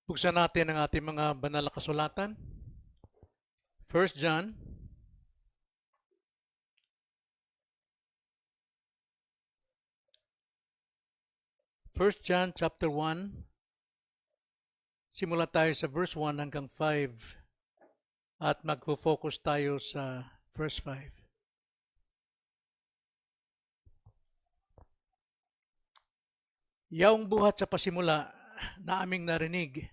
Buksan natin ang ating mga banal na kasulatan. 1 John, First John chapter 1, simula tayo sa verse 1 hanggang 5 at magfo-focus tayo sa verse 5. Yaong buhat sa pasimula na aming narinig,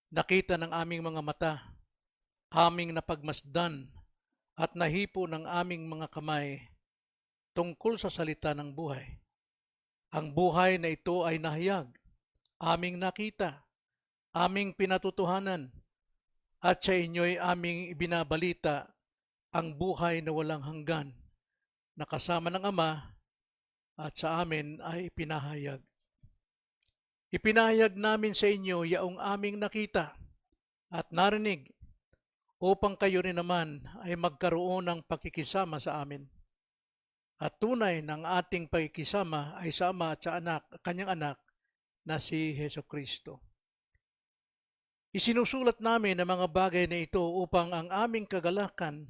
nakita ng aming mga mata, aming napagmasdan at nahipo ng aming mga kamay tungkol sa salita ng buhay. Ang buhay na ito ay nahayag, aming nakita, aming pinatutuhanan, at sa inyo'y aming ibinabalita ang buhay na walang hanggan, na kasama ng Ama at sa amin ay ipinahayag. Ipinahayag namin sa inyo yaong aming nakita at narinig, upang kayo rin naman ay magkaroon ng pakikisama sa amin. At tunay ng ating pakikisama ay sa Ama at sa kanyang anak na si Hesukristo. Isinusulat namin ang mga bagay na ito upang ang aming kagalakan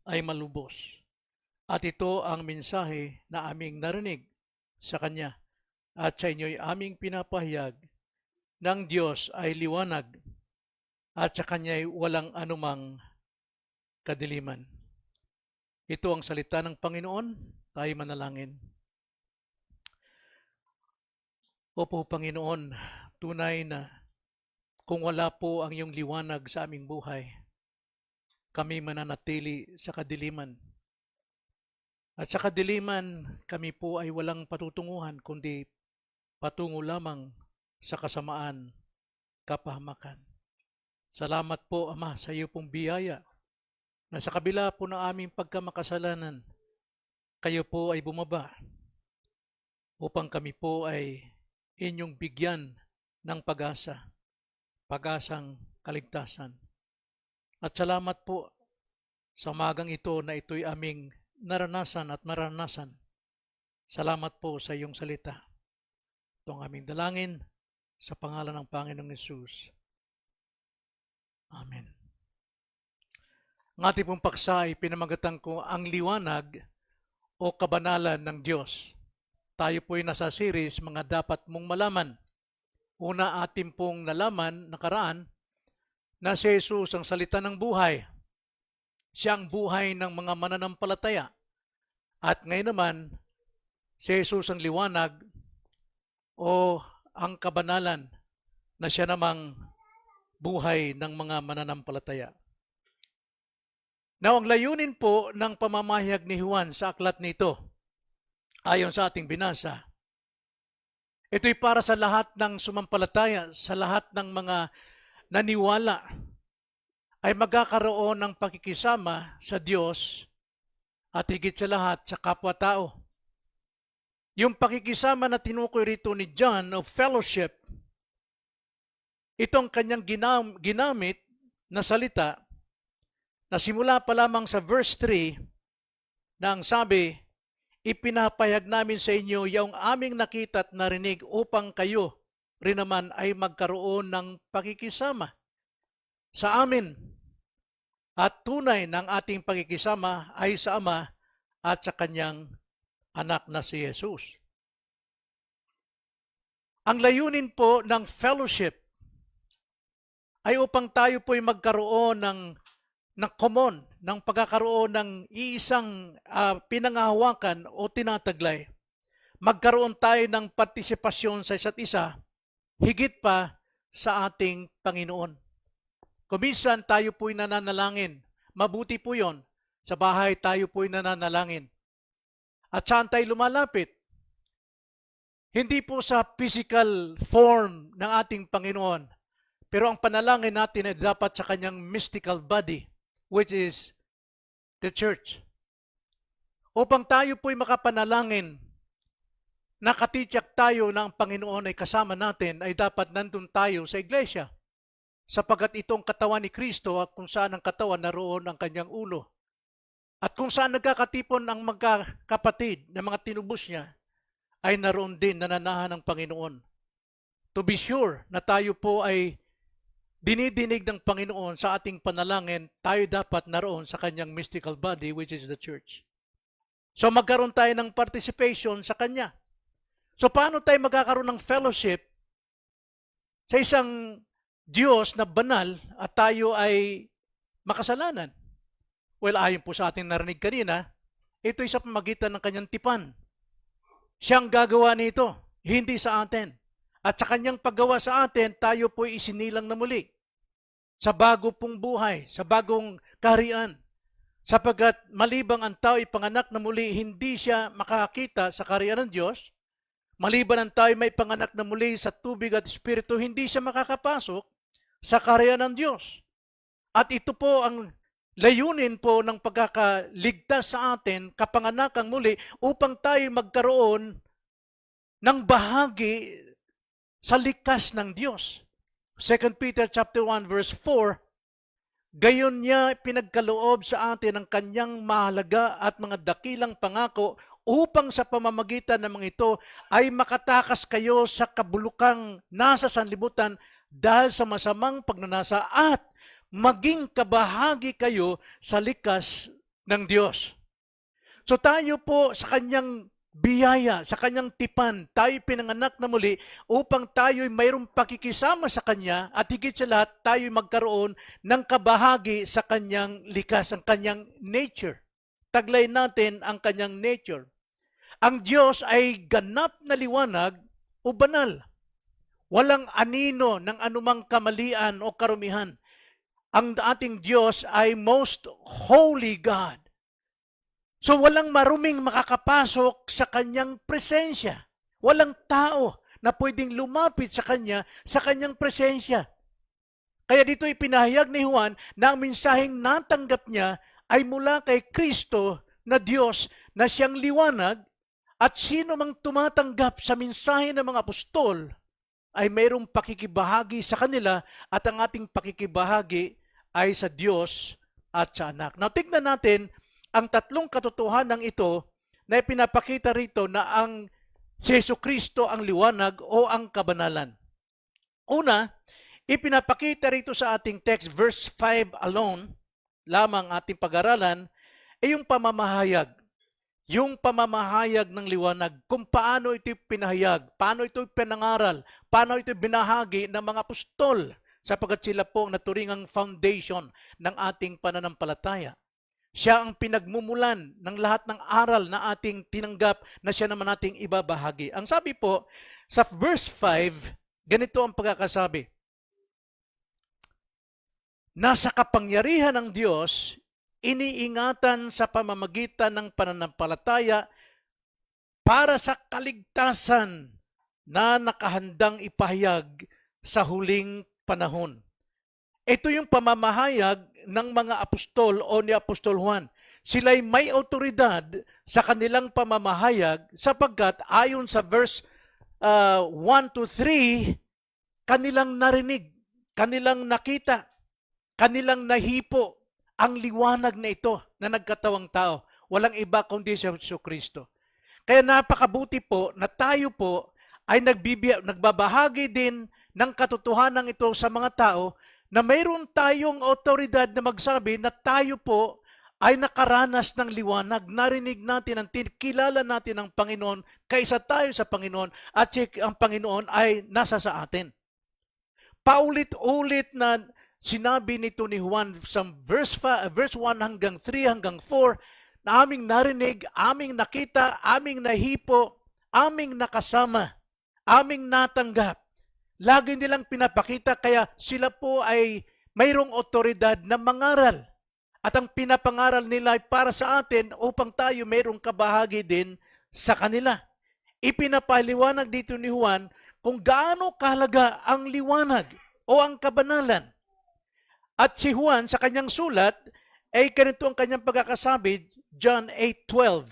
ay malubos. At ito ang mensahe na aming narinig sa Kanya at sa inyo'y aming pinapahayag ng Diyos ay liwanag at sa Kanya'y walang anumang kadiliman. Ito ang salita ng Panginoon, tayo manalangin. Opo Panginoon, tunay na kung wala po ang iyong liwanag sa aming buhay, kami mananatili sa kadiliman. At sa kadiliman, kami po ay walang patutunguhan, kundi patungo lamang sa kasamaan, kapahamakan. Salamat po, Ama, sa iyo pong biyaya na sa kabila po ng aming pagkamakasalanan, kayo po ay bumaba upang kami po ay inyong bigyan ng pag-asa, pag-asang kaligtasan. At salamat po sa umagang ito na ito'y aming naranasan at maranasan. Salamat po sa iyong salita. Ito ang aming dalangin sa pangalan ng Panginoong Hesus. Amen. Ang ating pong paksa ay pinamagatan ko ang liwanag o kabanalan ng Diyos. Tayo po ay nasa series mga dapat mong malaman. Una ating pong nalaman, nakaraan, na si Jesus ang salita ng buhay. Siya ang buhay ng mga mananampalataya. At ngayon naman, si Jesus ang liwanag o ang kabanalan na siya namang buhay ng mga mananampalataya. Now, ang layunin po ng pamamahayag ni Juan sa aklat nito, ayon sa ating binasa, ito'y para sa lahat ng sumampalataya, sa lahat ng mga naniwala, ay magkakaroon ng pakikisama sa Diyos at higit sa lahat sa kapwa-tao. Yung pakikisama na tinukoy rito ni John of fellowship, itong kanyang ginamit na salita na simula pa lamang sa verse 3 na ang sabi, ipinapahayag namin sa inyo yung aming nakita at narinig upang kayo rin naman ay magkaroon ng pakikisama sa amin. At tunay ng ating pakikisama ay sa Ama at sa kanyang anak na si Jesus. Ang layunin po ng fellowship ay upang tayo po ay magkaroon ng common, ng pagkakaroon ng iisang pinangahawakan o tinataglay. Magkaroon tayo ng partisipasyon sa isa't isa, higit pa sa ating Panginoon. Kuminsan tayo po'y nananalangin. Mabuti po yon. Sa bahay tayo po'y nananalangin. At saan tayo lumalapit? Hindi po sa physical form ng ating Panginoon, pero ang panalangin natin ay dapat sa kanyang mystical body, which is the church. Upang tayo po'y makapanalangin, nakatitiyak tayo na ang Panginoon ay kasama natin, ay dapat nandun tayo sa iglesia. Sapagat itong katawan ni Kristo at kung saan ang katawan, naroon ang kanyang ulo. At kung saan nagkakatipon ang magkakapatid na mga tinubos niya, ay naroon din nananahan ng Panginoon. to be sure na tayo po ay dinidinig ng Panginoon sa ating panalangin, tayo dapat naroon sa kanyang mystical body, which is the church. So magkaroon tayo ng participation sa kanya. So paano tayo magkakaroon ng fellowship sa isang Diyos na banal at tayo ay makasalanan? Well, ayon po sa ating narinig kanina, ito ay sa pamagitan ng kanyang tipan. Siyang gagawa nito, hindi sa atin. At sa kanyang paggawa sa atin, tayo po isinilang na muli sa bago pong buhay, sa bagong kaharian. Sapagkat malibang ang tao ipanganak na muli, hindi siya makakita sa kaharian ng Diyos. Maliban ang tao may panganak na muli sa tubig at espiritu, hindi siya makakapasok sa kaharian ng Diyos. At ito po ang layunin po ng pagkakaligtas sa atin, kapanganakang muli, upang tayo magkaroon ng bahagi sa likas ng Diyos. 2 Peter chapter 1 verse 4, gayon niya pinagkaloob sa atin ang kanyang mahalaga at mga dakilang pangako upang sa pamamagitan ng mga ito ay makatakas kayo sa kabulukang nasa sanlibutan dahil sa masamang pagnanasa at maging kabahagi kayo sa likas ng Diyos. So tayo po sa kanyang biyaya, sa kanyang tipan, tayo pinanganak na muli upang tayo'y mayroong pakikisama sa kanya at higit sa lahat tayo'y magkaroon ng kabahagi sa kanyang likas, ang kanyang nature. Taglay natin ang kanyang nature. Ang Diyos ay ganap na liwanag o banal. Walang anino ng anumang kamalian o karumihan. Ang ating Diyos ay most holy God. So walang maruming makakapasok sa kanyang presensya. Walang tao na pwedeng lumapit sa kanyang presensya. Kaya dito ipinahayag ni Juan na ang mensaheng natanggap niya ay mula kay Kristo na Diyos na siyang liwanag, at sino mang tumatanggap sa mensahe ng mga apostol ay mayroong pakikibahagi sa kanila, at ang ating pakikibahagi ay sa Diyos at sa anak. Now tignan natin ang tatlong katotohanan ito na ipinapakita rito na ang si Jesucristo ang liwanag o ang kabanalan. Una, ipinapakita rito sa ating text, verse 5 alone, lamang ating pag-aralan, ay yung pamamahayag. Yung pamamahayag ng liwanag, kung paano ito pinahayag, paano ito pinangaral, paano ito binahagi ng mga apostol, sapagkat sila po ang naturingang foundation ng ating pananampalataya. Siya ang pinagmumulan ng lahat ng aral na ating tinanggap na siya naman ating ibabahagi. Ang sabi po, sa verse 5, ganito ang pagkakasabi. Nasa kapangyarihan ng Diyos, iniingatan sa pamamagitan ng pananampalataya para sa kaligtasan na nakahandang ipahayag sa huling panahon. Ito yung pamamahayag ng mga apostol o ni Apostol Juan. Sila'y may autoridad sa kanilang pamamahayag sapagkat ayon sa verse 1 to 3, kanilang narinig, kanilang nakita, kanilang nahipo ang liwanag na ito na nagkatawang tao. Walang iba kundi si Jesucristo. Kaya napakabuti po na tayo po ay nagbabahagi din ng katotohanan ito sa mga tao na mayroon tayong autoridad na magsabi na tayo po ay nakaranas ng liwanag. Narinig natin, kilala natin ang Panginoon kaysa tayo sa Panginoon at ang Panginoon ay nasa sa atin. Paulit-ulit na sinabi nito ni Juan sa verse 1 hanggang 3 hanggang 4 na aming narinig, aming nakita, aming nahipo, aming nakasama, aming natanggap. Lagi nilang pinapakita, kaya sila po ay mayroong otoridad na mangaral. At ang pinapangaral nila ay para sa atin upang tayo mayroong kabahagi din sa kanila. Ipinapaliwanag dito ni Juan kung gaano kahalaga ang liwanag o ang kabanalan. At si Juan sa kanyang sulat ay ganito ang kanyang pagkakasabi, John 8:12.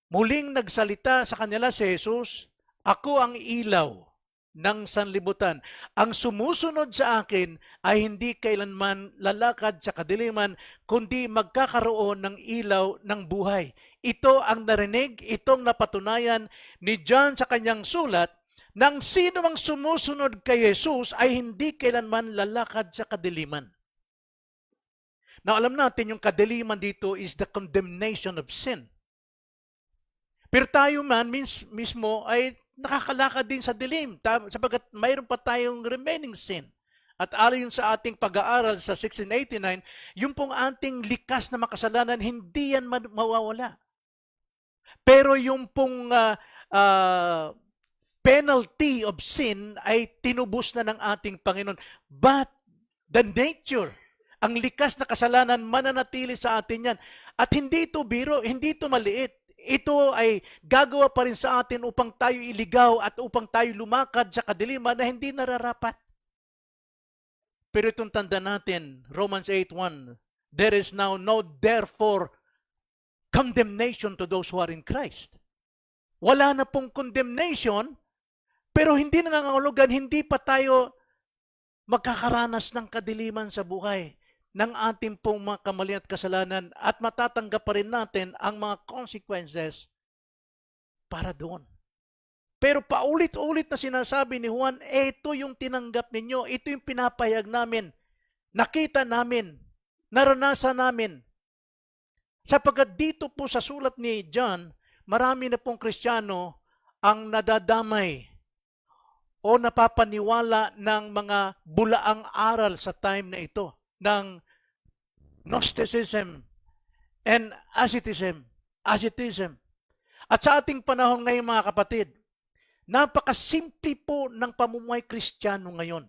Muling nagsalita sa kanila si Jesus, ako ang ilaw ng sanlibutan. Ang sumusunod sa akin ay hindi kailanman lalakad sa kadiliman, kundi magkakaroon ng ilaw ng buhay. Ito ang narinig, itong napatunayan ni John sa kanyang sulat na ang sino mang sumusunod kay Jesus ay hindi kailanman lalakad sa kadiliman. Now, alam natin yung kadiliman dito is the condemnation of sin. Pero tayo man mismo ay nakakalakad din sa dilim sapagkat mayroon pa tayong remaining sin. At ayon sa ating pag-aaral sa 1689, yung pong ating likas na makasalanan, hindi yan mawawala. Pero yung pong penalty of sin ay tinubos na ng ating Panginoon. But the nature, ang likas na kasalanan, mananatili sa atin yan. At hindi ito biro, hindi ito maliit. Ito ay gagawa pa rin sa atin upang tayo iligaw at upang tayo lumakad sa kadiliman na hindi nararapat. Pero itong tanda natin, Romans 8:1, there is now no therefore condemnation to those who are in Christ. Wala na pong condemnation, pero hindi nangangahulugan, hindi pa tayo magkakaranas ng kadiliman sa buhay ng ating pong mga kamalian at kasalanan at matatanggap pa rin natin ang mga consequences para doon. Pero paulit-ulit na sinasabi ni Juan, ito yung tinanggap ninyo, ito yung pinapahayag namin, nakita namin, naranasan namin. Sapagkat dito po sa sulat ni John, marami na pong Kristiyano ang nadadamay o napapaniwala ng mga bulaang aral sa time na ito, ng Gnosticism and asceticism. At sa ating panahon ngayon mga kapatid, napakasimple po ng pamumuhay Kristiyano ngayon.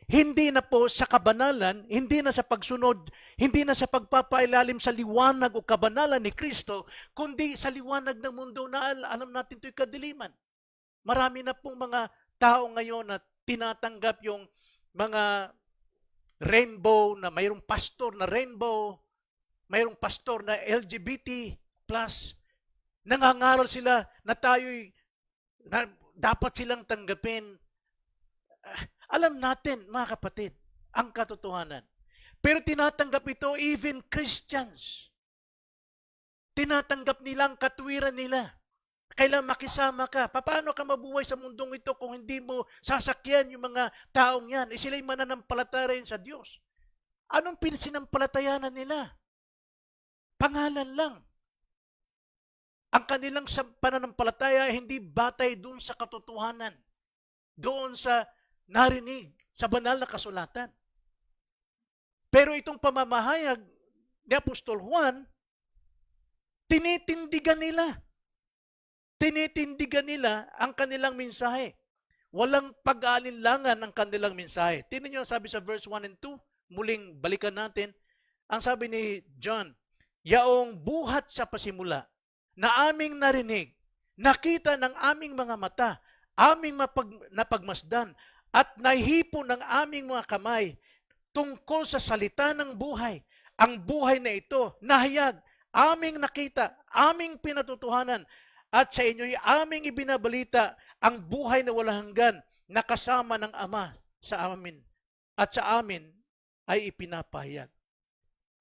Hindi na po sa kabanalan, hindi na sa pagsunod, hindi na sa pagpapailalim sa liwanag o kabanalan ni Kristo, kundi sa liwanag ng mundo na alam natin ito'y kadiliman. Marami na pong mga tao ngayon na tinatanggap yung mga rainbow, na mayroong pastor na rainbow, mayroong pastor na LGBT+, nangangaral sila na tayo'y na dapat silang tanggapin. Alam natin, mga kapatid, ang katotohanan. Pero tinatanggap ito even Christians. Tinatanggap nila ang katwiran nila. Kailan makisama ka? Paano ka mabuhay sa mundong ito kung hindi mo sasakyan yung mga taong yan? Sila'y mananampalataya rin sa Diyos. Anong pinasinampalatayanan nila? Pangalan lang. Ang kanilang pananampalataya hindi batay doon sa katotohanan. Doon sa narinig, sa banal na kasulatan. Pero itong pamamahayag ni Apostol Juan, tinitindigan nila. Tinitindigan nila ang kanilang mensahe. Walang pag-aalinlangan ang kanilang mensahe. Tingnan niyo sabi sa verse 1 and 2, muling balikan natin. Ang sabi ni John, yaong buhat sa pasimula na aming narinig, nakita ng aming mga mata, aming napagmasdan, at nahihipo ng aming mga kamay tungkol sa salita ng buhay. Ang buhay na ito, nahayag, aming nakita, aming pinatutuhanan, at sa inyo'y aming ibinabalita ang buhay na walang hanggan na kasama ng Ama sa amin at sa amin ay ipinapahayag.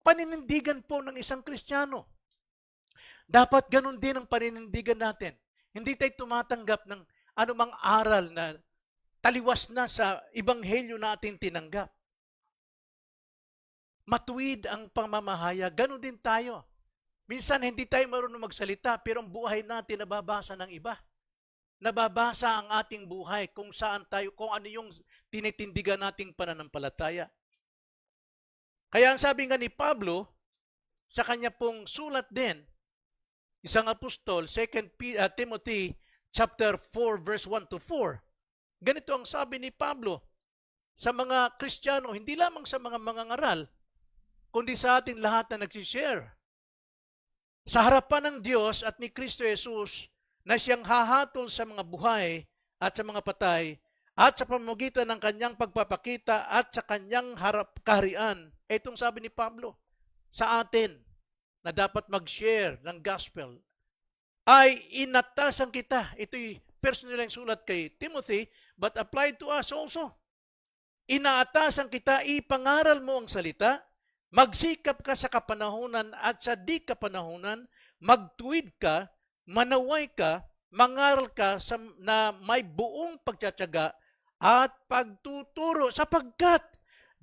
Paninindigan po ng isang Kristiyano. Dapat ganun din ang paninindigan natin. Hindi tayo tumatanggap ng anumang aral na taliwas na sa ebanghelyo na ating tinanggap. Matuwid ang pamamahayag, ganun din tayo. Minsan hindi tayo marunong magsalita pero ang buhay natin nababasa ng iba. Nababasa ang ating buhay kung saan tayo, kung ano yung tinitindigan nating pananampalataya. Kaya ang sabi nga ni Pablo, sa kanya pong sulat din, isang apostol, 2 Timothy chapter 4 verse 1 to 4. Ganito ang sabi ni Pablo sa mga Kristiyano, hindi lamang sa mga mangangaral, kundi sa ating lahat na nagsishare. Sa harapan ng Diyos at ni Kristo Jesus na siyang hahatol sa mga buhay at sa mga patay at sa pamamagitan ng kanyang pagpapakita at sa kanyang kaharian. Itong sabi ni Pablo sa atin na dapat mag-share ng gospel ay inatasan kita. Ito'y personal yung sulat kay Timothy but applied to us also. Inaatasan kita, ipangaral mo ang salita, magsikap ka sa kapanahunan at sa di kapanahunan, magtuwid ka, manaway ka, mangaral ka na may buong pagtsatsaga at pagtuturo sapagkat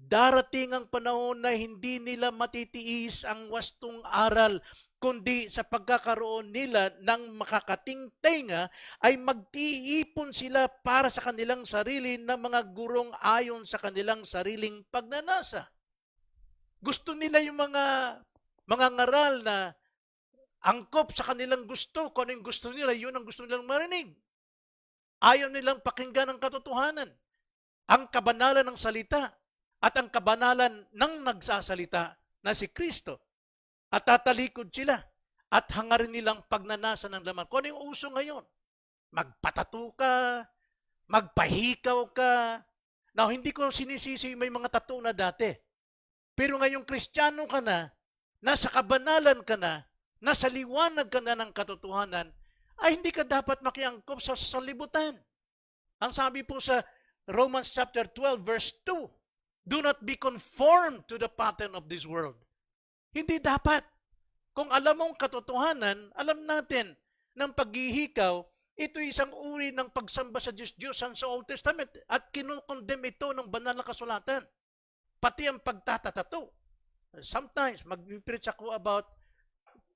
darating ang panahon na hindi nila matitiis ang wastong aral, kundi sa pagkakaroon nila ng makakating tenga ay magtiipon sila para sa kanilang sarili ng mga gurong ayon sa kanilang sariling pagnanasa. Gusto nila yung mga ngaral na angkop sa kanilang gusto. Kung ano yung gusto nila, yun ang gusto nilang marinig. Ayaw nilang pakinggan ang katotohanan, ang kabanalan ng salita, at ang kabanalan ng nagsasalita na si Kristo. At tatalikod sila at hangarin nilang pagnanasa ng laman. Kung ano yung uso ngayon? Magpatato ka, magpahikaw ka. Now, hindi ko sinisisi may mga tattoo na dati. Pero ngayong Kristiyano ka na, nasa kabanalan ka na, nasa liwanag ka na ng katotohanan, ay hindi ka dapat makiangkop sa sanlibutan. Ang sabi po sa Romans chapter 12 verse 2, do not be conformed to the pattern of this world. Hindi dapat. Kung alam mong katotohanan, alam natin ng paghihikaw, ito isang uri ng pagsamba sa Diyos-Diyosan sa Old Testament at kinukondem ito ng banal na kasulatan. Pati ang pagtatatato. Sometimes, mag-preach ako about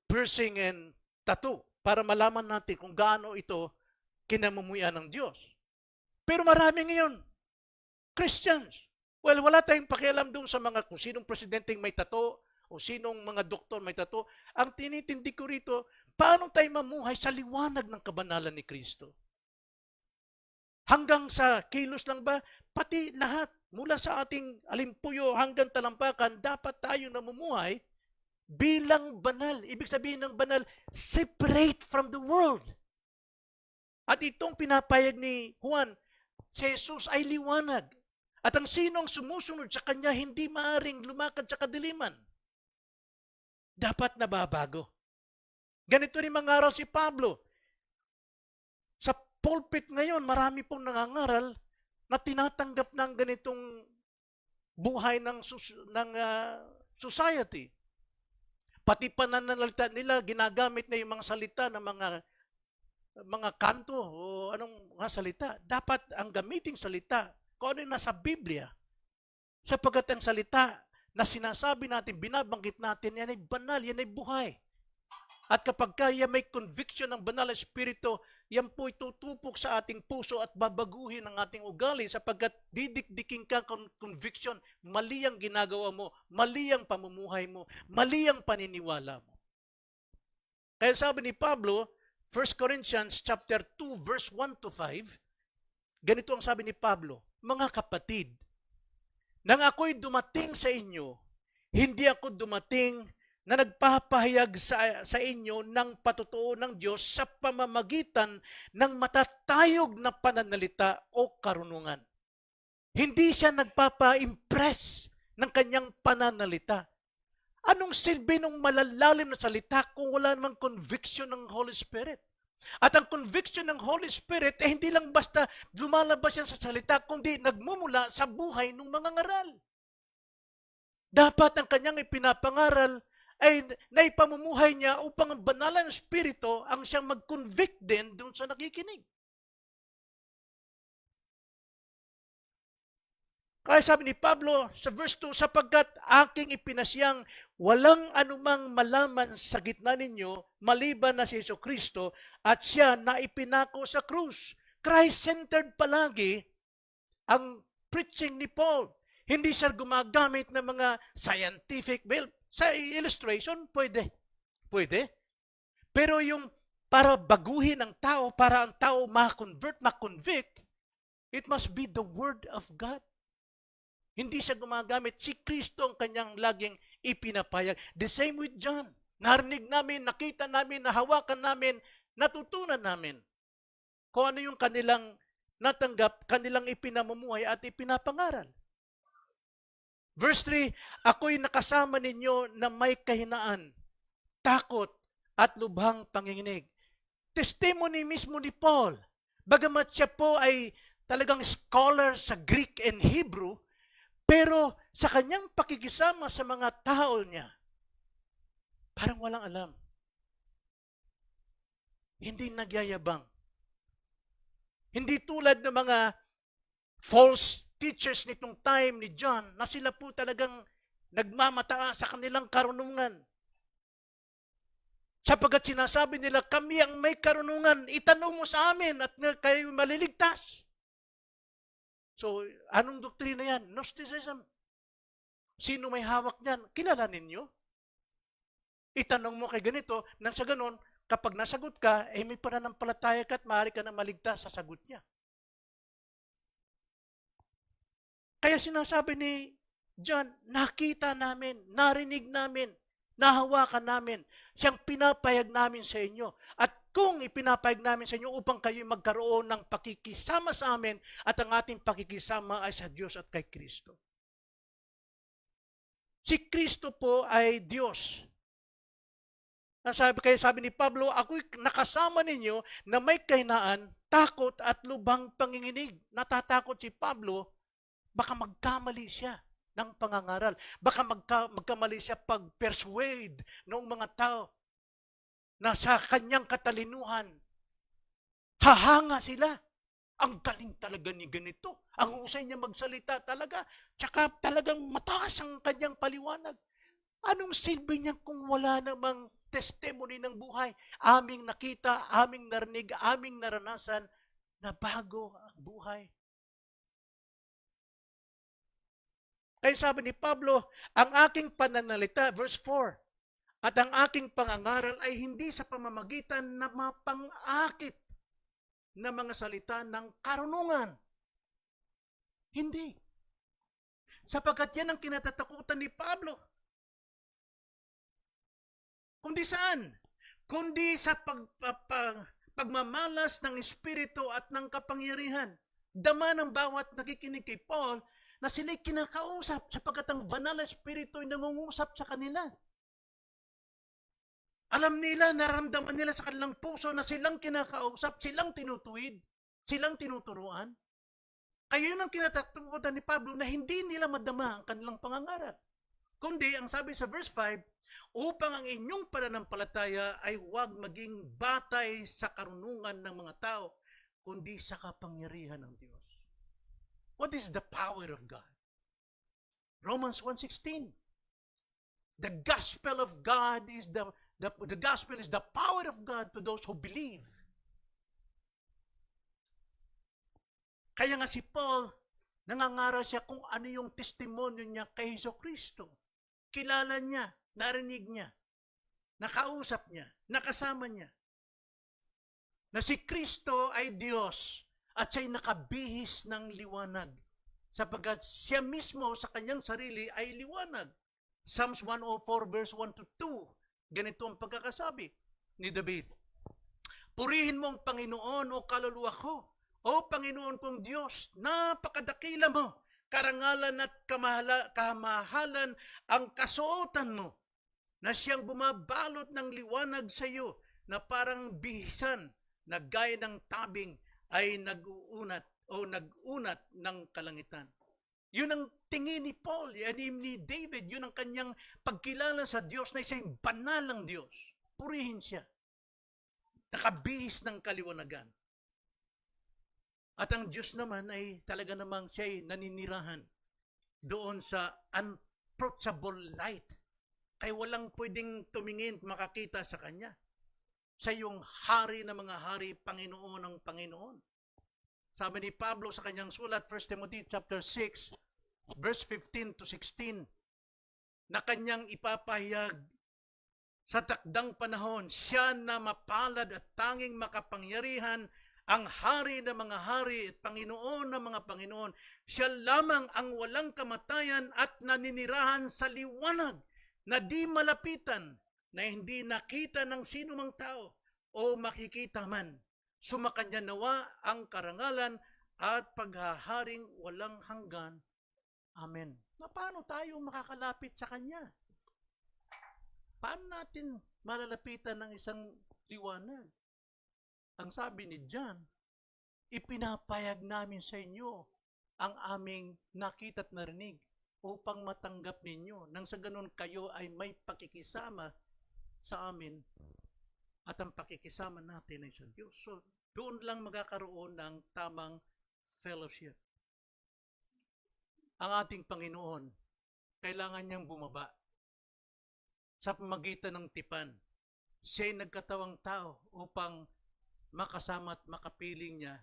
piercing and tattoo para malaman natin kung gaano ito kinamumuyan ng Diyos. Pero marami ngayon, Christians, well, wala tayong pakialam doon sa mga kung sinong presidenteng may tattoo o sinong mga doktor may tattoo. Ang tinitindi ko rito, paano tayo mamuhay sa liwanag ng kabanalan ni Kristo? Hanggang sa kilos lang ba? Pati lahat, mula sa ating alimpuyo hanggang talampakan, dapat tayo namumuhay bilang banal. Ibig sabihin ng banal, separate from the world. At itong pinapayag ni Juan, si Jesus ay liwanag. At ang sinong sumusunod sa kanya, hindi maaring lumakad sa kadiliman. Dapat nababago. Ganito rin mangaral si Pablo. Sa pulpit ngayon, marami pong nangangaral na tinatanggap ng ganitong buhay ng society. Pati pananalita nila, ginagamit na yung mga salita ng mga kanto o anong mga salita. Dapat ang gamiting salita, kung ano yung nasa Biblia, sapagkat ang salita na sinasabi natin, binabanggit natin, yan ay banal, yan ay buhay. At kapag kaya may conviction ng banal na espiritu, yan po itutupok sa ating puso at babaguhin ang ating ugali sapagkat didikdikin ka conviction, mali ang ginagawa mo, mali ang pamumuhay mo, mali ang paniniwala mo. Kaya sabi ni Pablo, 1 Corinthians chapter 2 verse 1 to 5, ganito ang sabi ni Pablo, mga kapatid, nang ako'y dumating sa inyo, hindi ako dumating na nagpapahayag sa inyo ng patutuo ng Diyos sa pamamagitan ng matatayog na pananalita o karunungan. Hindi siya nagpapa-impress ng kanyang pananalita. Anong silbi ng malalalim na salita kung wala namang conviction ng Holy Spirit? At ang conviction ng Holy Spirit ay hindi lang basta lumalabas yan sa salita, kundi nagmumula sa buhay ng mga ngaral. Dapat ang kanyang ipinapangaral ay naipamumuhay niya upang ang banal na espiritu ang siyang mag-convict din doon sa nakikinig. Kaya sabi ni Pablo sa verse 2, sapagkat aking ipinasyang walang anumang malaman sa gitna ninyo maliban na si Jesucristo at siya na ipinako sa krus. Christ-centered palagi ang preaching ni Paul. Hindi siya gumagamit ng mga scientific, well, sa illustration, pwede. Pwede. Pero yung para baguhin ang tao, para ang tao ma-convict, it must be the Word of God. Hindi siya gumagamit. Si Kristo ang kanyang laging ipinapayag. The same with John. Narinig namin, nakita namin, nahawakan namin, natutunan namin kung ano yung kanilang natanggap, kanilang ipinamumuhay at ipinapangaral. Verse 3, ako'y nakasama ninyo na may kahinaan, takot at lubhang panginginig. Testimony mismo ni Paul. Bagamat siya po ay talagang scholar sa Greek and Hebrew, pero sa kanyang pakikisama sa mga tao niya, parang walang alam. Hindi nagyayabang. Hindi tulad ng mga false teachers nitong time ni John na sila po talagang nagmamataas sa kanilang karunungan. Sapagkat sinasabi nila, kami ang may karunungan, itanong mo sa amin at kayo maliligtas. So, anong doktrina yan? Gnosticism. Sino may hawak niyan? Kilala ninyo? Itanong mo kay ganito, nang sa ganon, kapag nasagot ka, may pananampalataya ka at maaari ka na maligtas sa sagot niya. Kaya sinasabi ni John, nakita namin, narinig namin, nahawakan namin, siyang pinapayag namin sa inyo. At kung ipinapayag namin sa inyo upang kayo magkaroon ng pakikisama sa amin at ang ating pakikisama ay sa Diyos at kay Kristo. Si Kristo po ay Diyos. Kaya sabi ni Pablo, ako'y nakasama ninyo na may kahinaan, takot at lubhang panginginig. Natatakot si Pablo, baka magkamali siya ng pangangaral. Baka magkamali siya pag-persuade ng mga tao na sa kanyang katalinuhan, hahanga sila. Ang galing talaga ni ganito. Ang husay niya magsalita talaga. Tsaka talagang mataas ang kanyang paliwanag. Anong silbi niya kung wala namang testimony ng buhay? Aming nakita, aming narinig, aming naranasan na bago ang buhay. Kaya sabi ni Pablo, ang aking pananalita, verse 4, at ang aking pangangaral ay hindi sa pamamagitan na mapang-akit na mga salita ng karunungan. Hindi. Sapagkat yan ang kinatatakutan ni Pablo. Kundi saan? Kundi sa pagmamalas ng Espiritu at ng kapangyarihan. Dama ng bawat nakikinig kay Paul na sila'y kinakausap sapagkat ang banal na Espiritu ay nangungusap sa kanila. Alam nila, naramdaman nila sa kanilang puso na silang kinakausap, silang tinutuwid, silang tinuturuan. Kaya yun ang kinatatakutan ni Pablo na hindi nila madama ang kanilang pangangaral. Kundi, ang sabi sa verse 5, upang ang inyong pananampalataya ay huwag maging batay sa karunungan ng mga tao, kundi sa kapangyarihan ng Diyos. What is the power of God? Romans 1:16. The gospel of God is the gospel is the power of God to those who believe. Kaya nga si Paul, nangangaral siya kung ano yung testimonyo niya kay Jesucristo. Kilala niya, narinig niya, nakausap niya, nakasama niya. Na si Kristo ay Diyos at siya'y nakabihis ng liwanag. Sapagkat siya mismo sa kanyang sarili ay liwanag. Psalms 104 verse 1 to 2. Ganito ang pagkakasabi ni David. Purihin mo ang Panginoon o kaluluwa ko. O Panginoon kong Diyos, napakadakila mo. Karangalan at kamahalan ang kasuotan mo. Na siyang bumabalot ng liwanag sa iyo na parang bihisan na gaya ng tabing ay nag-uunat ng kalangitan. Yun ang tingin ni Paul, ni David, yun ang kanyang pagkilala sa Diyos na isang banal ng Diyos. Purihin siya. Nakabihis ng kaliwanagan. At ang Diyos naman ay talaga namang siya ay naninirahan doon sa unapproachable light. Kaya walang pwedeng tumingin, makakita sa Kanya. Siya yung hari ng mga hari, Panginoon ng Panginoon. Sabi ni Pablo sa kanyang sulat, 1 Timothy chapter 6, verse 15 to 16, na kanyang ipapahayag sa takdang panahon, siya na mapalad at tanging makapangyarihan, ang hari ng mga hari at Panginoon ng mga Panginoon. Siya lamang ang walang kamatayan at naninirahan sa liwanag na di malapitan, na hindi nakita ng sino mang tao o makikita man. Sumakanya nawa ang karangalan at paghaharing walang hanggan. Amen. Paano tayo makakalapit sa Kanya? Paano natin malalapitan ng isang liwanag? Ang sabi ni John, ipinapayag namin sa inyo ang aming nakita at narinig upang matanggap ninyo. Nang sa ganun kayo ay may pakikisama sa amin at ang pakikisama natin ay sa Diyos. So, Doon lang magkakaroon ng tamang fellowship. Ang ating Panginoon, kailangan niyang bumaba sa pamagitan ng tipan. Siya'y nagkatawang tao upang makasama at makapiling niya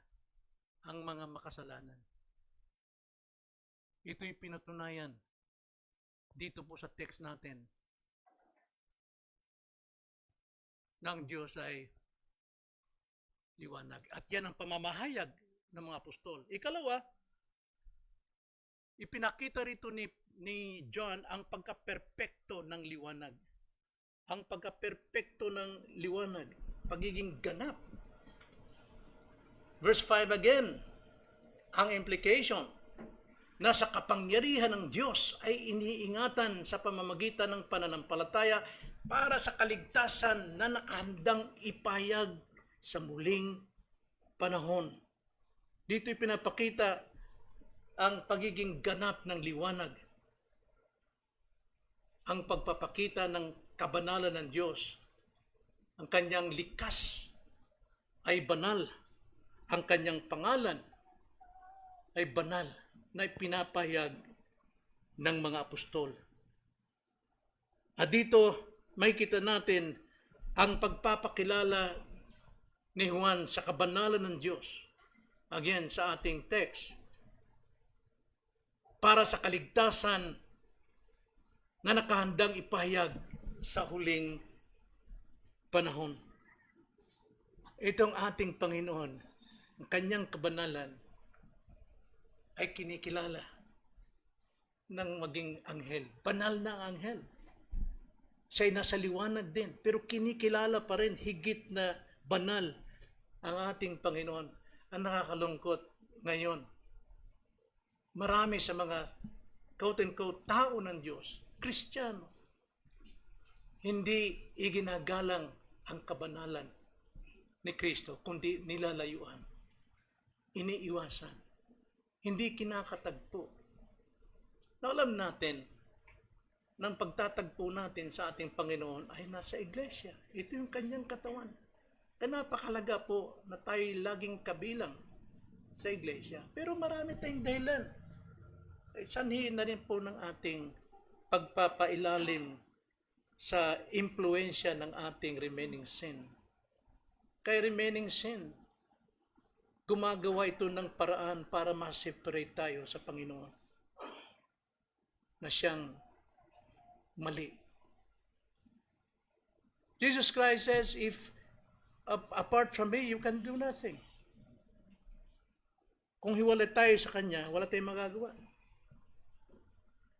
ang mga makasalanan. Ito'y pinatunayan dito po sa text natin ng Diyos ay liwanag. At yan ang pamamahayag ng mga apostol. Ikalawa, ipinakita rito ni John ang pagkaperpekto ng liwanag. Ang pagkaperpekto ng liwanag, pagiging ganap. Verse 5 again, ang implication na sa kapangyarihan ng Diyos ay iniingatan sa pamamagitan ng pananampalataya para sa kaligtasan na nakahandang ipahayag sa muling panahon. Dito ipinapakita ang pagiging ganap ng liwanag. Ang pagpapakita ng kabanalan ng Diyos. Ang kanyang likas ay banal. Ang kanyang pangalan ay banal na ipinapahayag ng mga apostol. At dito, makikita natin ang pagpapakilala ni Juan sa kabanalan ng Diyos. Again, sa ating text. Para sa kaligtasan na nakahandang ipahayag sa huling panahon. Itong ating Panginoon, ang kanyang kabanalan, ay kinikilala ng maging anghel. Banal na ang anghel. Siya'y nasa liwanag din, pero kinikilala pa rin higit na banal ang ating Panginoon. Ang nakakalungkot ngayon, marami sa mga quote-unquote tao ng Diyos, Kristiyano, hindi iginagalang ang kabanalan ni Kristo, kundi nilalayuan, iniiwasan, hindi kinakatagpo. Na alam natin, ng pagtatagpo natin sa ating Panginoon ay nasa iglesia. Ito yung kanyang katawan. Kaya napakalaga po na tayo laging kabilang sa iglesia. Pero marami tayong dahilan. Sanhiin na rin po ng ating pagpapailalim sa impluensya ng ating remaining sin. Kay remaining sin, gumagawa ito ng paraan para ma-separate tayo sa Panginoon na siyang mali. Jesus Christ says, if apart from me, you can do nothing. Kung hiwalay tayo sa Kanya, wala tayong magagawa.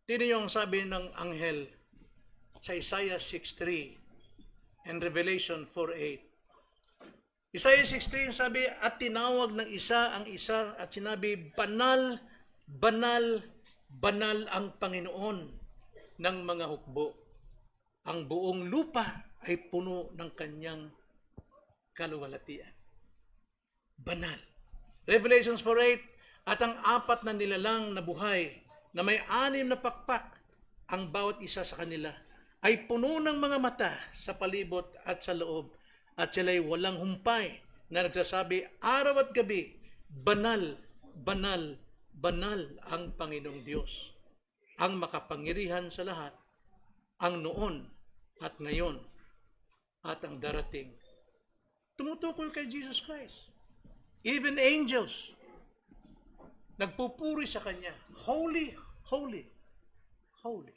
Tino yung sabi ng anghel sa Isaiah 6:3 and Revelation 4:8. Isaiah 6:3 sabi, at tinawag ng isa ang isa at sinabi, banal, banal, banal ang Panginoon ng mga hukbo. Ang buong lupa ay puno ng kanyang kaluwalhatian. Banal. Revelations 4:8, at ang apat na nilalang na buhay na may 6 na pakpak, ang bawat isa sa kanila ay puno ng mga mata sa palibot at sa loob, at sila'y walang humpay na nagsasabi araw at gabi, banal, banal, banal ang Panginoong Diyos, ang makapangyarihan sa lahat, ang noon at ngayon at ang darating. Tumutukol kay Jesus Christ. Even angels, nagpupuri sa Kanya. Holy, holy, holy.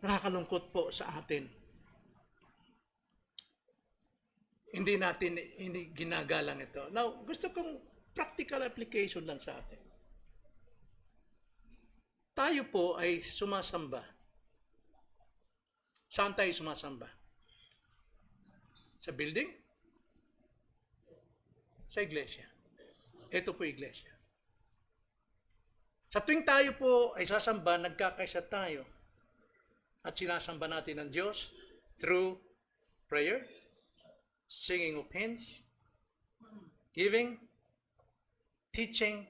Nakakalungkot po sa atin. Hindi ginagalang ito. Now, gusto kong practical application lang sa atin. Tayo po ay sumasamba. Saan tayo sumasamba? Sa building? Sa iglesia. Ito po iglesia. Sa tuwing tayo po ay sasamba, nagkakaisa tayo at sinasamba natin ang Diyos through prayer, singing of hymns, giving, teaching,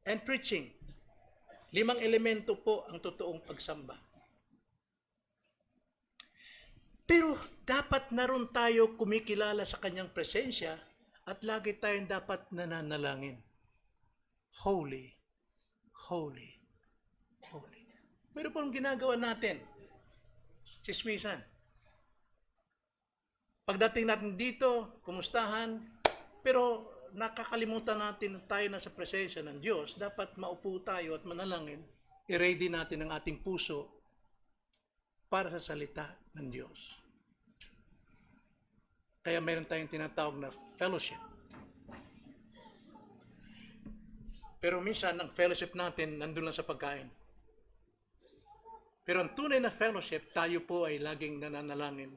and preaching. 5 elemento po ang totoong pagsamba. Pero dapat naroon tayo kumikilala sa kanyang presensya at lagi tayong dapat nananalangin. Holy, holy, holy. Pero pong ginagawa natin, sismisan. Pagdating natin dito, kumustahan, pero nakakalimutan natin na tayo nasa presensya ng Diyos. Dapat maupo tayo at manalangin. I-ready natin ang ating puso para sa salita ng Diyos. Kaya meron tayong tinatawag na fellowship. Pero minsan, ang fellowship natin nandun lang sa pagkain. Pero ang tunay na fellowship, tayo po ay laging nananalangin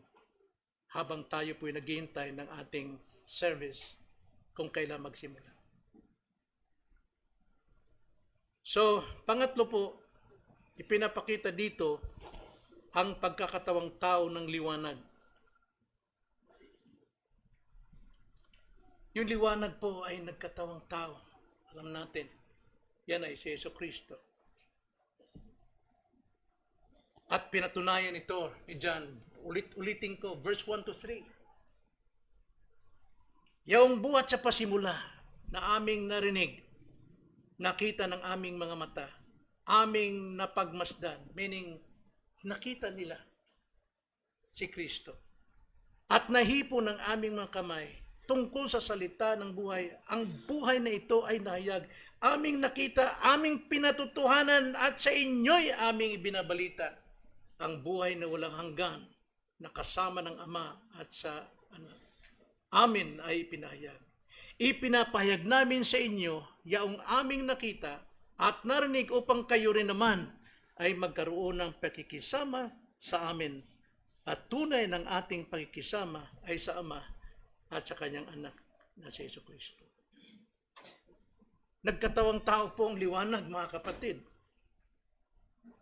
habang tayo po ay naghihintay ng ating service kung kailan magsimula. So, pangatlo po, ipinapakita dito ang pagkakatawang tao ng liwanag. Yung liwanag po ay nagkatawang tao. Alam natin, yan ay si Jesucristo. At pinatunayan ito ni John. Ulitin ko, verse 1 to 3. Yaong buhat sa pasimula na aming narinig, nakita ng aming mga mata, aming napagmasdan, meaning nakita nila si Kristo. At nahipo ng aming mga kamay tungkol sa salita ng buhay. Ang buhay na ito ay nahayag. Aming nakita, aming pinatutuhanan at sa inyo'y aming ibinabalita. Ang buhay na walang hanggan na kasama ng Ama at sa Anak. Amin ay ipinahayag. Ipinapahayag namin sa inyo yaong aming nakita at narinig upang kayo rin naman ay magkaroon ng pakikisama sa amin. At tunay ng ating pakikisama ay sa Ama at sa kanyang anak na si Jesucristo. Nagkatawang tao po ang liwanag, mga kapatid.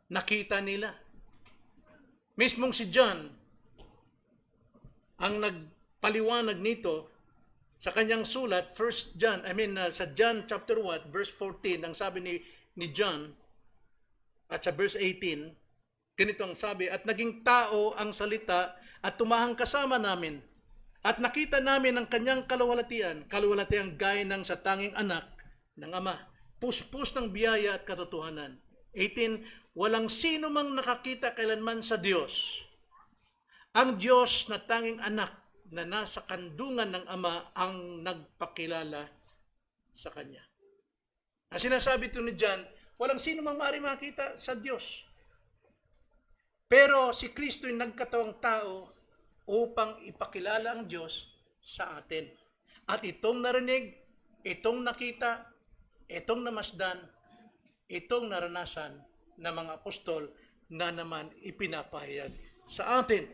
Nakita nila. Mismong si John ang nagpaliwanag nito sa kanyang sulat, sa John chapter 1, verse 14, ang sabi ni John, at sa verse 18, ganito ang sabi, at naging tao ang salita at tumahang kasama namin. At nakita namin ang kanyang kaluwalhatian gaya ng sa tanging anak ng Ama, puspos ng biyaya at katotohanan. 18, walang sino mang nakakita kailanman sa Diyos. Ang Diyos na tanging anak na nasa kandungan ng Ama ang nagpakilala sa Kanya. Ang sinasabi ito ni John, walang sino mang maaari makita sa Diyos. Pero si Kristo ay nagkatawang tao upang ipakilala ang Diyos sa atin. At itong narinig, itong nakita, itong namasdan, itong naranasan ng mga apostol na naman ipinapahayag sa atin.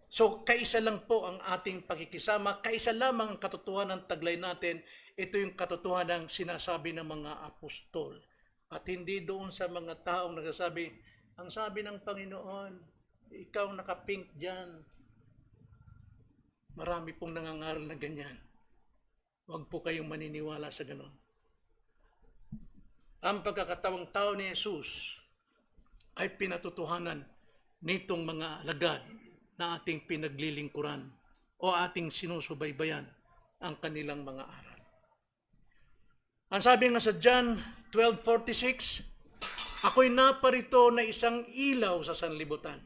So, kaisa lang po ang ating pagkikisama, kaisa lamang ang katotohanan ng taglay natin, ito yung katotohanan ng sinasabi ng mga apostol. At hindi doon sa mga taong nagsasabi, ang sabi ng Panginoon, ikaw nakapink dyan. Marami pong nangangaral na ganyan. Huwag po kayong maniniwala sa ganon. Ang pagkakatawang tao ni Jesus ay pinatutuhanan nitong mga alagad na ating pinaglilingkuran o ating sinusubaybayan ang kanilang mga aral. Ang sabi nga sa John 12:46, ako'y naparito na isang ilaw sa sanlibutan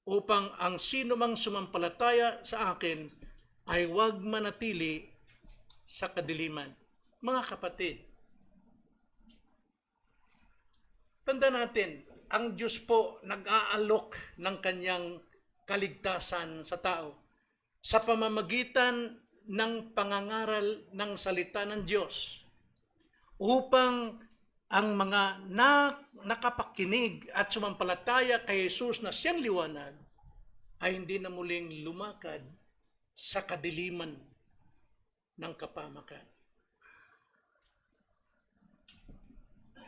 upang ang sino mang sumampalataya sa akin ay huwag manatili sa kadiliman. Mga kapatid, tanda natin, ang Diyos po nag-aalok ng kanyang kaligtasan sa tao sa pamamagitan ng pangangaral ng salita ng Diyos upang ang mga nakapakinig at sumampalataya kay Jesus na siyang liwanag ay hindi na muling lumakad sa kadiliman ng kapamakan.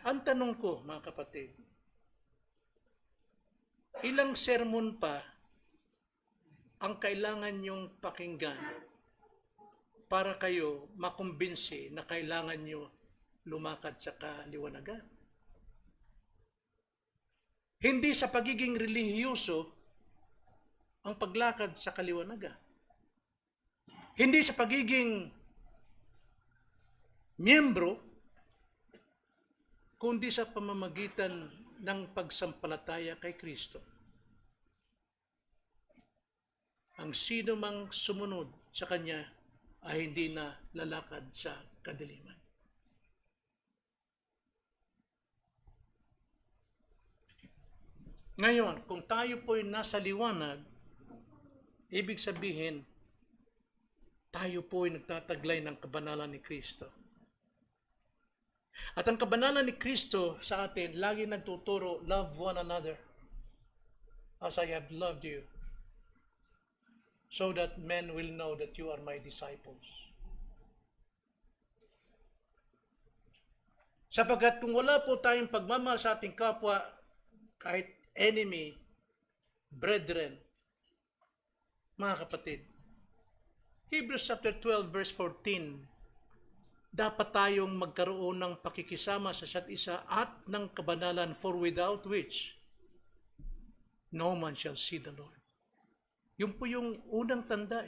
Ang tanong ko, mga kapatid, ilang sermon pa ang kailangan nyong pakinggan para kayo makumbinsi na kailangan nyo lumakad sa kaliwanagan? Hindi sa pagiging relihiyoso, ang paglakad sa kaliwanagan. Hindi sa pagiging miyembro, kundi sa pamamagitan ng pagsampalataya kay Kristo. Ang sino mang sumunod sa Kanya ay hindi na lalakad sa kadiliman. Ngayon, kung tayo po'y nasa liwanag, ibig sabihin, tayo po'y nagtataglay ng kabanalan ni Kristo. At ang kabanalan ni Kristo sa atin, lagi nagtuturo, love one another as I have loved you, so that men will know that you are my disciples. Sapagkat kung wala po tayong pagmamahal sa ating kapwa, kahit enemy, brethren, mga kapatid, Hebrews chapter 12 verse 14, dapat tayong magkaroon ng pakikisama sa isa't isa at ng kabanalan, for without which no man shall see the Lord. Yun po yung unang tanda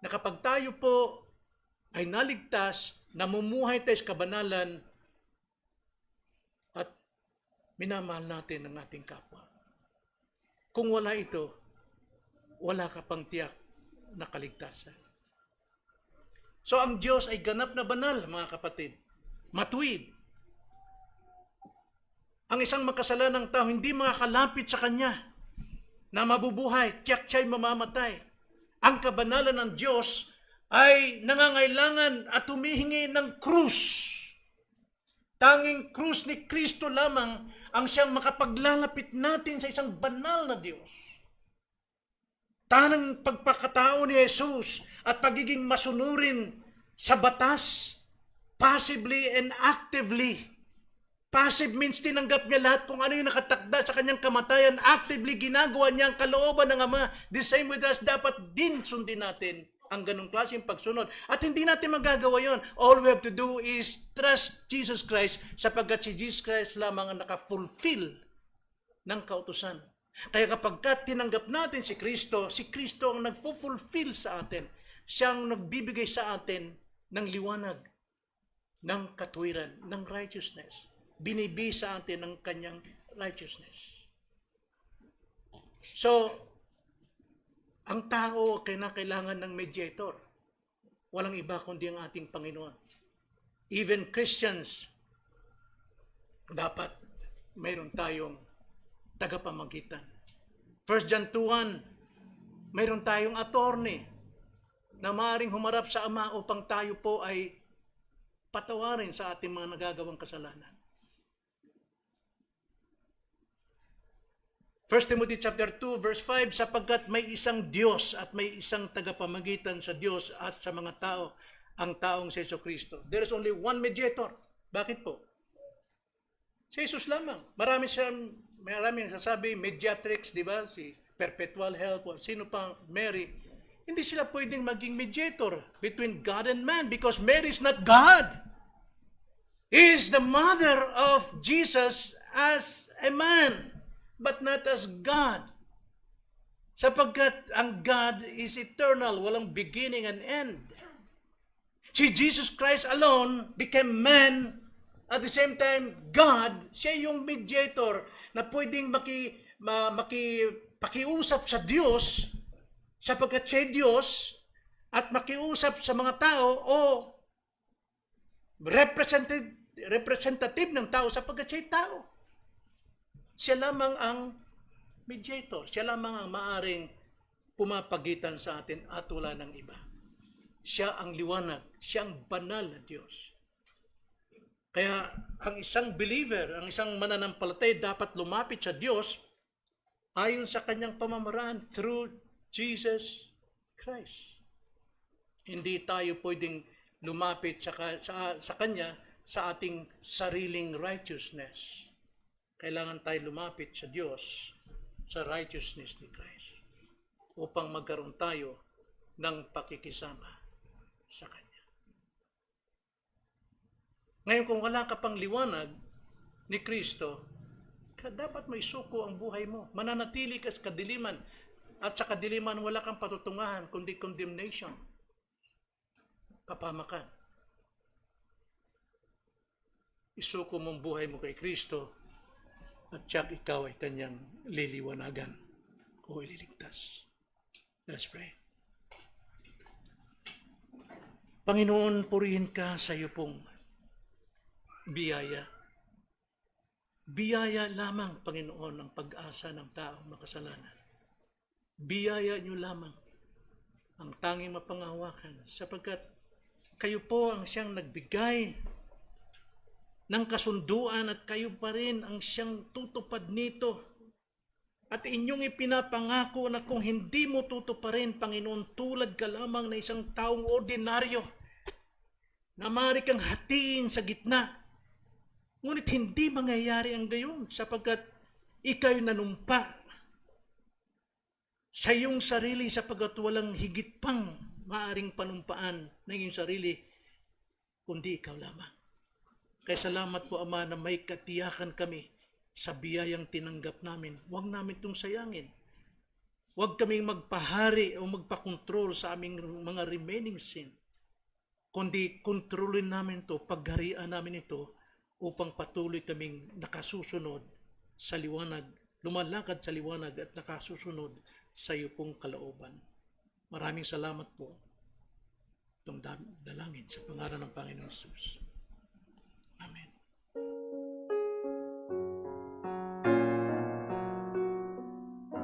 na kapag tayo po ay naligtas, namumuhay tayo sa kabanalan, at minamahal natin ang ating kapwa. Kung wala ito, wala ka pang tiyak na kaligtasan. So ang Diyos ay ganap na banal, mga kapatid. Matuwid. Ang isang makasalanang tao hindi makakalapit sa Kanya na mabubuhay, tiyak siya'y mamamatay. Ang kabanalan ng Diyos ay nangangailangan at humihingi ng krus. Tanging krus ni Kristo lamang ang siyang makapaglalapit natin sa isang banal na Diyos. Tanang pagpakatao ni Jesus at pagiging masunurin sa batas, passively and actively. Passive means tinanggap niya lahat kung ano yung nakatakda sa kanyang kamatayan. Actively ginagawa niya ang kalooban ng Ama. The same with us, dapat din sundin natin ang ganung klaseng pagsunod. At hindi natin magagawa yon. All we have to do is trust Jesus Christ, sapagkat si Jesus Christ lamang ang naka-fulfill ng kautusan. Kaya kapag tinanggap natin si Kristo ang nag-fulfill sa atin. Siya ang nagbibigay sa atin ng liwanag, ng katuwiran, ng righteousness. Binibigay sa atin ng kanyang righteousness. So, ang tao kailangan ng mediator. Walang iba kundi ang ating Panginoon. Even Christians, dapat mayroon tayong tagapamagitan. 1 John 2:1, mayroon tayong attorney na maaaring humarap sa Ama upang tayo po ay patawarin sa ating mga nagagawang kasalanan. 1 Timothy chapter 2 verse 5, sapagkat may isang Diyos at may isang tagapamagitan sa Diyos at sa mga tao, ang taong si Jesucristo. There is only one mediator. Bakit po? Si Jesus lamang. Marami nagsasabi, mediatrix, di ba? Si Perpetual Help, sino pang Mary. Hindi sila pwedeng maging mediator between God and man because Mary is not God. He is the mother of Jesus as a man, but not as God. Sapagkat ang God is eternal, walang beginning and end. Si Jesus Christ alone became man, at the same time, God, siya yung mediator na pwedeng makiusap sa Diyos, sapagkat siya Diyos, at makiusap sa mga tao o representative ng tao sapagkat siya tao. Siya lamang ang mediator. Siya lamang ang maaring pumapagitan sa atin at wala ng iba. Siya ang liwanag. Siya ang banal na Diyos. Kaya ang isang believer, ang isang mananampalatay dapat lumapit sa Diyos ayon sa kanyang pamamaraan through Jesus Christ. Hindi tayo pwedeng lumapit sa Kanya sa ating sariling righteousness. Kailangan tayo lumapit sa Diyos sa righteousness ni Christ upang magkaroon tayo ng pakikisama sa Kanya. Ngayon, kung wala ka pang liwanag ni Kristo, dapat may suko ang buhay mo. Mananatili ka sa kadiliman. At sa kadiliman, wala kang patutungahan, kundi condemnation. Kapamakan. Isuko mong buhay mo kay Kristo at tiyak ikaw ay kanyang liliwanagan o ililigtas. Let's pray. Panginoon, purihin ka sa iyo pong biyaya. Biyaya lamang, Panginoon, ang pag-asa ng taong makasalanan. Biyaya niyo lamang ang tanging mapanghawakan sapagkat kayo po ang siyang nagbigay ng kasunduan at kayo pa rin ang siyang tutupad nito. At inyong ipinapangako na kung hindi mo tutuparin, Panginoon, tulad ka lamang na isang taong ordinaryo na maaari kang hatiin sa gitna. Ngunit hindi mangyayari ang gayon sapagkat ikaw'y nanumpa sa iyong sarili sapagkat walang higit pang maaring panumpaan ng iyong sarili kundi ikaw lamang. Kaya salamat po, Ama, na may katiyakan kami sa biyayang tinanggap namin. Huwag namin itong sayangin. Huwag kaming magpahari o magpakontrol sa aming mga remaining sin. Kundi kontrolin namin ito, pagharian namin ito upang patuloy kaming nakasusunod sa liwanag, lumalakad sa liwanag at nakasusunod sa iyo pong kalooban. Maraming salamat po. Itong dalangin sa pangalan ng Panginoon Jesus.